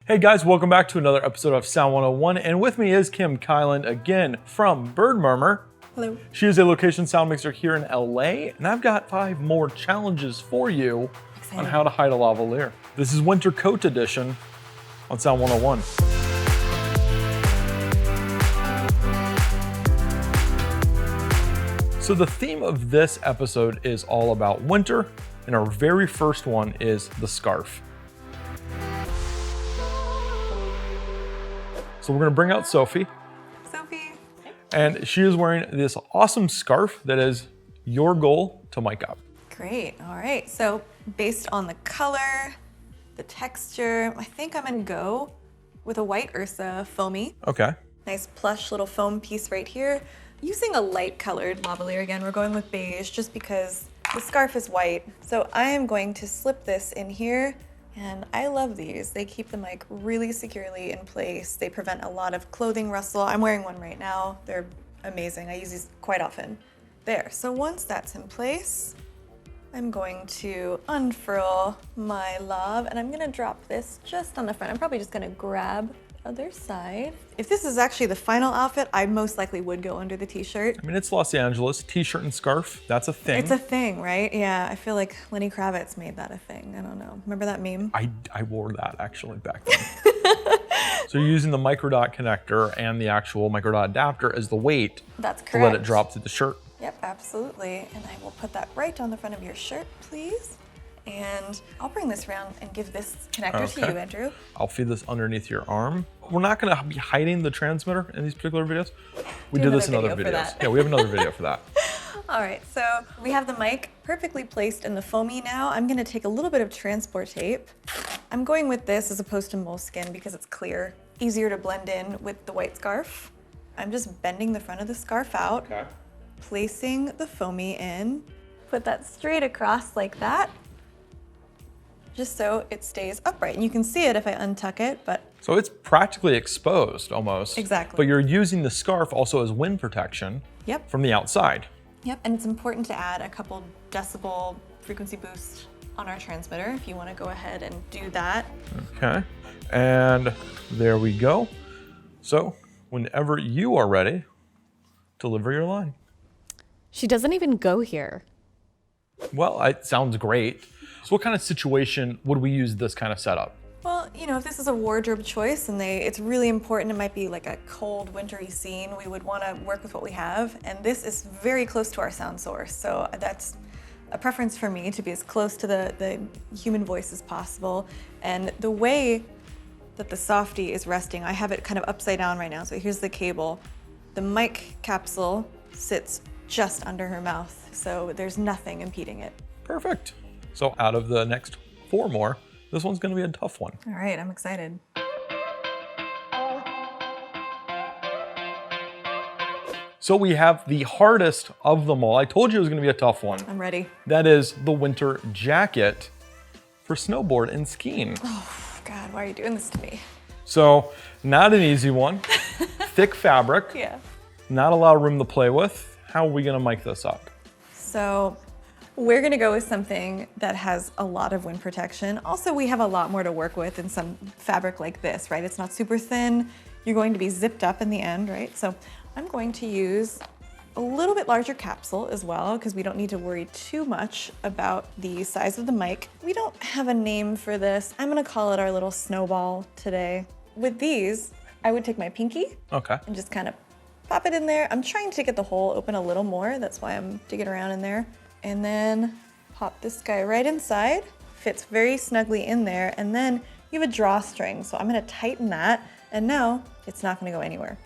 Hey guys, welcome back to another episode of Sound 101, and with me is Kim KYLLAND again from Bird Murmur. Hello. She is a location sound mixer here in LA, and I've got 5 more challenges for you on how to hide a lavalier. This is Winter Coat Edition on Sound 101. So the theme of this episode is all about winter, and our very first one is the scarf. So we're gonna bring out Sophie. Sophie. And she is wearing this awesome scarf that is your goal to mic up. Great, all right. So based on the color, the texture, I think I'm gonna go with a white URSA foamy. Okay. Nice plush little foam piece right here. Using a light colored lavalier again, we're going with beige just because the scarf is white. So I am going to slip this in here. And I love these. They keep the mic really securely in place. They prevent a lot of clothing rustle. I'm wearing one right now. They're amazing. I use these quite often. There, so once that's in place, I'm going to unfurl my LAV and I'm gonna drop this just on the front. I'm probably just gonna grab the other side. If this is actually the final outfit, I most likely would go under the t-shirt. I mean, it's Los Angeles, t-shirt and scarf, that's a thing. It's a thing, right? Yeah, I feel like Lenny Kravitz made that a thing. I don't know. Remember that meme? I wore that actually back then. So you're using the microdot connector and the actual microdot adapter as the weight. That's correct. To let it drop through the shirt. Yep, absolutely. And I will put that right on the front of your shirt, please. And I'll bring this around and give this connector to you, Andrew. I'll feed this underneath your arm. We're not gonna be hiding the transmitter in these particular videos. We did this in other videos. Yeah, we have another video for that. All right, so we have the mic perfectly placed in the foamy now. I'm gonna take a little bit of transport tape. I'm going with this as opposed to moleskin because it's clear, easier to blend in with the white scarf. I'm just bending the front of the scarf out, placing the foamy in, put that straight across like that, just so it stays upright. And you can see it if I untuck it, but. So it's practically exposed almost. Exactly. But you're using the scarf also as wind protection. Yep. From the outside. Yep, and it's important to add a couple decibel frequency boost on our transmitter if you want to go ahead and do that. Okay, and there we go. So whenever you are ready, deliver your line. She doesn't even go here. Well, it sounds great. So what kind of situation would we use this kind of setup? Well, you know, if this is a wardrobe choice and it's really important, it might be like a cold, wintry scene, we would want to work with what we have. And this is very close to our sound source. So that's a preference for me to be as close to the human voice as possible. And the way that the SOPHIE is resting, I have it kind of upside down right now. So here's the cable. The mic capsule sits just under her mouth. So there's nothing impeding it. Perfect. So out of the next 4 more, this one's gonna be a tough one. All right, I'm excited. So we have the hardest of them all. I told you it was gonna be a tough one. I'm ready. That is the winter jacket for snowboard and skiing. Oh God, why are you doing this to me? So not an easy one. Thick fabric. Yeah. Not a lot of room to play with. How are we gonna mic this up? So we're gonna go with something that has a lot of wind protection. Also, we have a lot more to work with in some fabric like this, right? It's not super thin. You're going to be zipped up in the end, right? So I'm going to use a little bit larger capsule as well because we don't need to worry too much about the size of the mic. We don't have a name for this. I'm gonna call it our little snowball today. With these, I would take my pinky and just kind of pop it in there. I'm trying to get the hole open a little more. That's why I'm digging around in there. And then pop this guy right inside. Fits very snugly in there. And then you have a drawstring. So I'm gonna tighten that. And now it's not gonna go anywhere.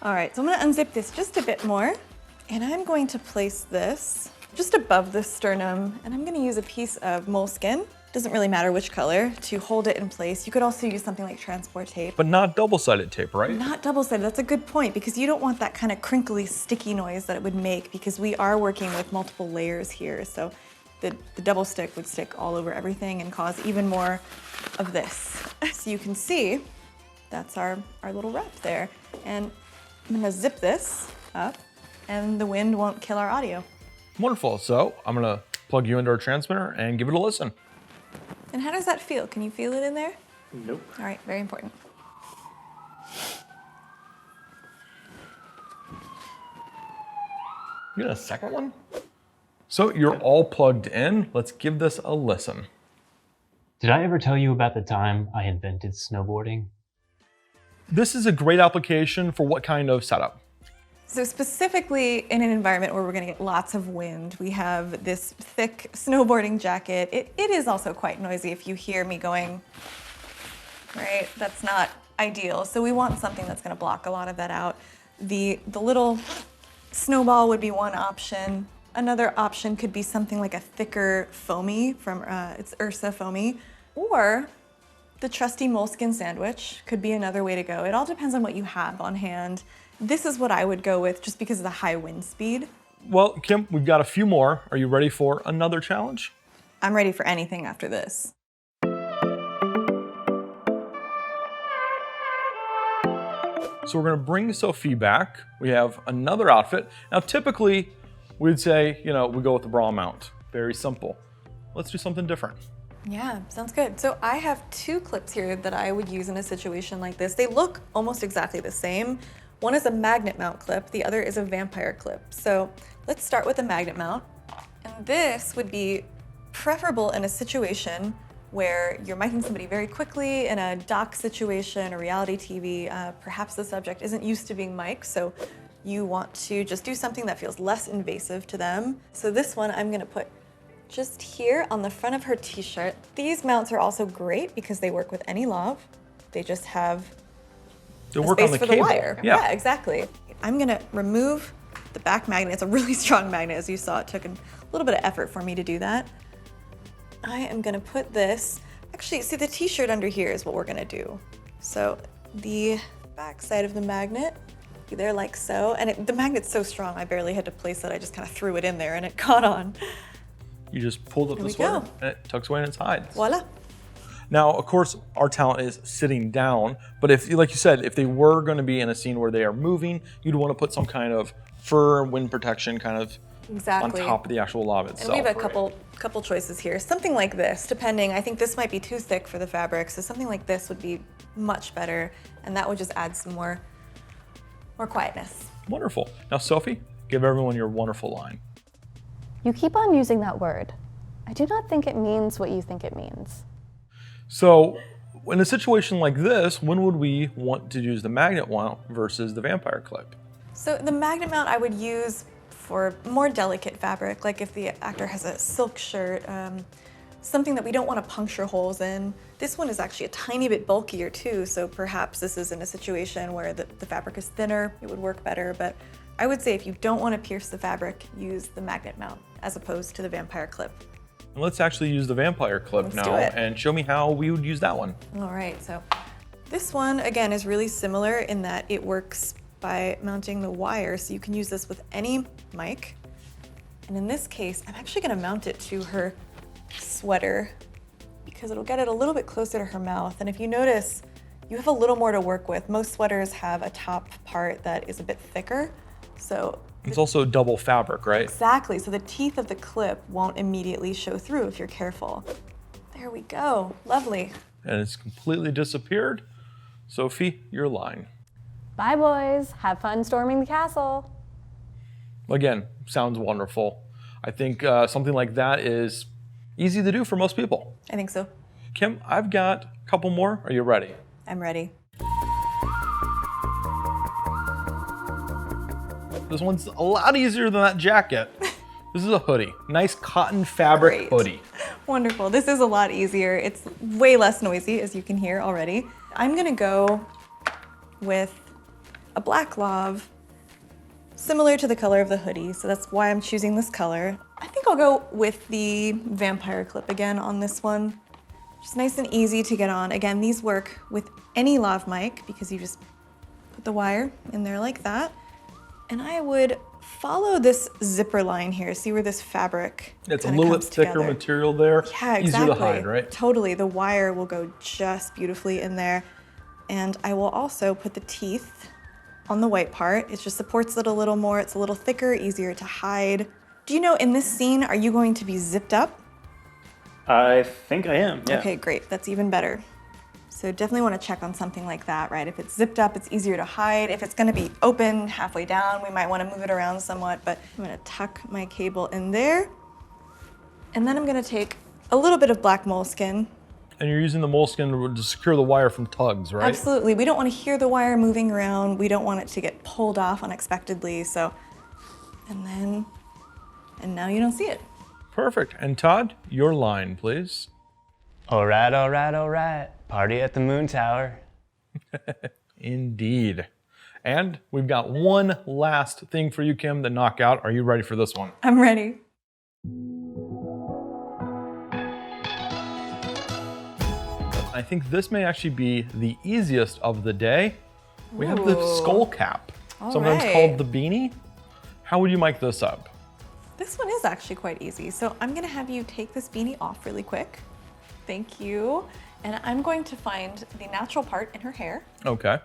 All right, so I'm gonna unzip this just a bit more. And I'm going to place this just above the sternum. And I'm gonna use a piece of moleskin. Doesn't really matter which color to hold it in place. You could also use something like transport tape. But not double-sided tape, right? Not double-sided, that's a good point because you don't want that kind of crinkly, sticky noise that it would make because we are working with multiple layers here. So the double stick would stick all over everything and cause even more of this. So you can see that's our little wrap there. And I'm gonna zip this up and the wind won't kill our audio. Wonderful, so I'm gonna plug you into our transmitter and give it a listen. And how does that feel? Can you feel it in there? Nope. All right, very important. You got a second one? So you're all plugged in. Let's give this a listen. Did I ever tell you about the time I invented snowboarding? This is a great application for what kind of setup? So specifically in an environment where we're gonna get lots of wind, we have this thick snowboarding jacket. It is also quite noisy if you hear me going, right? That's not ideal. So we want something that's gonna block a lot of that out. The little snowball would be one option. Another option could be something like a thicker foamy from, it's URSA foamy, or the trusty moleskin sandwich could be another way to go. It all depends on what you have on hand. This is what I would go with just because of the high wind speed. Well, Kim, we've got a few more. Are you ready for another challenge? I'm ready for anything after this. So we're gonna bring Sophie back. We have another outfit. Now, typically, we'd say, we go with the bra mount. Very simple. Let's do something different. Yeah, sounds good. So I have two clips here that I would use in a situation like this. They look almost exactly the same. One is a magnet mount clip, the other is a vampire clip. So let's start with the magnet mount. And this would be preferable in a situation where you're miking somebody very quickly in a doc situation, a reality TV, perhaps the subject isn't used to being mic'd, so you want to just do something that feels less invasive to them. So this one I'm gonna put just here on the front of her t-shirt. These mounts are also great because they work with any WLAV. They just have They a work space on the for cable. the wire. Yeah, Exactly. I'm gonna remove the back magnet. It's a really strong magnet, as you saw. It took a little bit of effort for me to do that. I am gonna put this, actually, see the t-shirt under here is what we're gonna do. So the back side of the magnet, be there like so. And the magnet's so strong, I barely had to place it. I just kind of threw it in there and it caught on. You just pulled up There the we sweater go. and it tucks away in its hides. Voila. Now, of course, our talent is sitting down, but if, like you said, if they were gonna be in a scene where they are moving, you'd wanna put some kind of fur, wind protection kind of Exactly. on top of the actual WLAV itself. And we have a right? couple choices here. Something like this, depending. I think this might be too thick for the fabric, so something like this would be much better, and that would just add some more quietness. Wonderful. Now, Sophie, give everyone your wonderful line. You keep on using that word. I do not think it means what you think it means. So, in a situation like this, when would we want to use the magnet mount versus the vampire clip? So the magnet mount I would use for more delicate fabric, like if the actor has a silk shirt, something that we don't want to puncture holes in. This one is actually a tiny bit bulkier too, so perhaps this is in a situation where the fabric is thinner, it would work better, but I would say if you don't want to pierce the fabric, use the magnet mount as opposed to the vampire clip. And let's actually use the vampire clip Let's now do it. and show me how we would use that one. All right, so this one again is really similar in that it works by mounting the wire, so you can use this with any mic. And in this case, I'm actually gonna mount it to her sweater because it'll get it a little bit closer to her mouth. And if you notice, you have a little more to work with. Most sweaters have a top part that is a bit thicker, so It's also double fabric, right? exactly, so the teeth of the clip won't immediately show through if you're careful. There we go, lovely. And it's completely disappeared. Sophie, your line. Bye, boys. Have fun storming the castle. Again, sounds wonderful. I think something like that is easy to do for most people. I think so. Kim, I've got a couple more. Are you ready? I'm ready. This one's a lot easier than that jacket. This is a hoodie. Nice cotton fabric Great. hoodie. Wonderful. This is a lot easier. It's way less noisy, as you can hear already. I'm gonna go with a black W.LAV, similar to the color of the hoodie, so that's why I'm choosing this color. I think I'll go with the vampire clip again on this one. Just nice and easy to get on. Again, these work with any lav mic because you just put the wire in there like that. And I would follow this zipper line here. See where this fabric It's a kinda little bit comes thicker together. material there. Yeah, exactly. Easier to hide, right? Totally. The wire will go just beautifully in there. And I will also put the teeth on the white part. It just supports it a little more. It's a little thicker, easier to hide. Do you know, in this scene, are you going to be zipped up? I think I am, yeah. Okay, great. That's even better. So definitely want to check on something like that, right? If it's zipped up, it's easier to hide. If it's going to be open halfway down, we might want to move it around somewhat, but I'm going to tuck my cable in there. And then I'm going to take a little bit of black moleskin. And you're using the moleskin to secure the wire from tugs, right? Absolutely. We don't want to hear the wire moving around. We don't want it to get pulled off unexpectedly. So, and now you don't see it. Perfect. And Todd, your line, please. All right, all right, all right. Party at the moon tower. Indeed. And we've got one last thing for you, Kim, to knock out. Are you ready for this one? I'm ready. I think this may actually be the easiest of the day. We have the skull cap, sometimes called the beanie. How would you mic this up? This one is actually quite easy. So I'm gonna have you take this beanie off really quick. Thank you. And I'm going to find the natural part in her hair. Okay.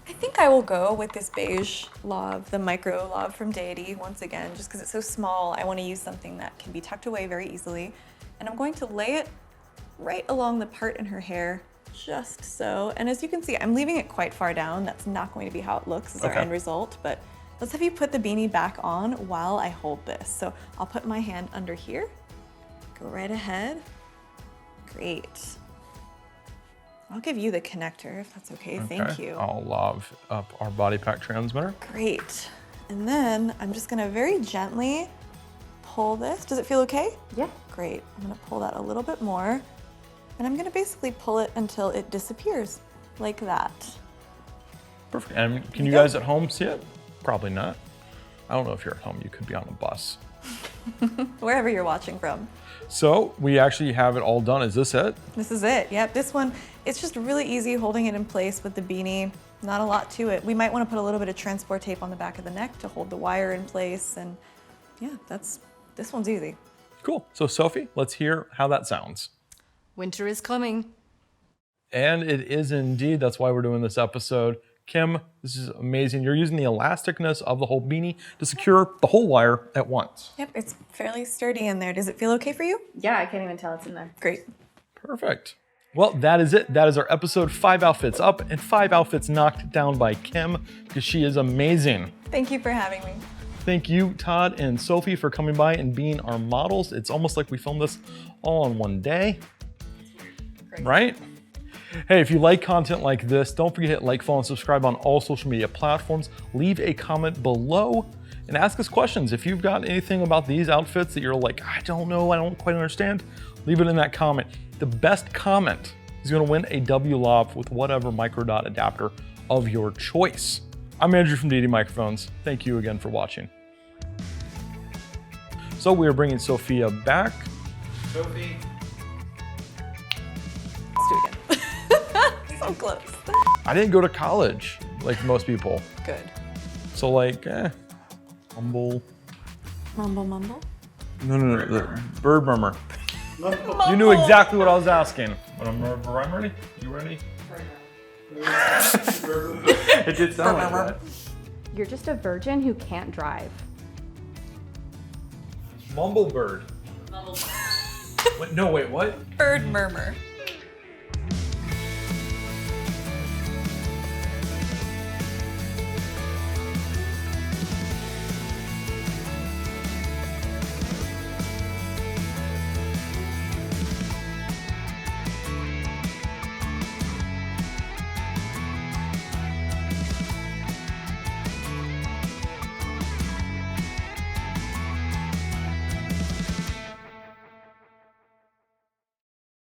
I think I will go with this beige LAV, the micro LAV from Deity, once again, just because it's so small. I want to use something that can be tucked away very easily. And I'm going to lay it right along the part in her hair, just so. And as you can see, I'm leaving it quite far down. That's not going to be how it looks as our end result, but let's have you put the beanie back on while I hold this. So I'll put my hand under here, go right ahead. Great. I'll give you the connector if that's okay. Thank you. I'll LAV up our body pack transmitter. Great. And then I'm just gonna very gently pull this. Does it feel okay? Yeah. Great. I'm gonna pull that a little bit more. And I'm gonna basically pull it until it disappears, like that. Perfect. And can you guys at home see it? Probably not. I don't know if you're at home. You could be on a bus. Wherever you're watching from. So we actually have it all done. Is this it? This is it. Yep. This one, it's just really easy holding it in place with the beanie. Not a lot to it. We might want to put a little bit of transport tape on the back of the neck to hold the wire in place. And yeah, this one's easy. Cool. So Sophie, let's hear how that sounds. Winter is coming. And it is indeed. That's why we're doing this episode. Kim, this is amazing. You're using the elasticness of the whole beanie to secure the whole wire at once. Yep, it's fairly sturdy in there. Does it feel okay for you? Yeah, I can't even tell it's in there. Great. Perfect. Well, that is it. That is our episode 5 outfits up and 5 outfits knocked down by Kim because she is amazing. Thank you for having me. Thank you, Todd and Sophie, for coming by and being our models. It's almost like we filmed this all in one day. Great. Right? Hey, if you like content like this, don't forget to hit like, follow, and subscribe on all social media platforms. Leave a comment below and ask us questions. If you've got anything about these outfits that you're like, I don't know, I don't quite understand, leave it in that comment. The best comment is gonna win a W.LAV with whatever microdot adapter of your choice. I'm Andrew from Deity Microphones. Thank you again for watching. So we are bringing Sophia back. Sophie. Let's do it again. So close. I didn't go to college like most people. Good. So like, mumble. Mumble, mumble. No, the bird murmur. You knew exactly what I was asking. But I'm ready. You ready? It did sound like that. You're just a virgin who can't drive. Mumble bird. Wait, no, wait, what? Bird murmur.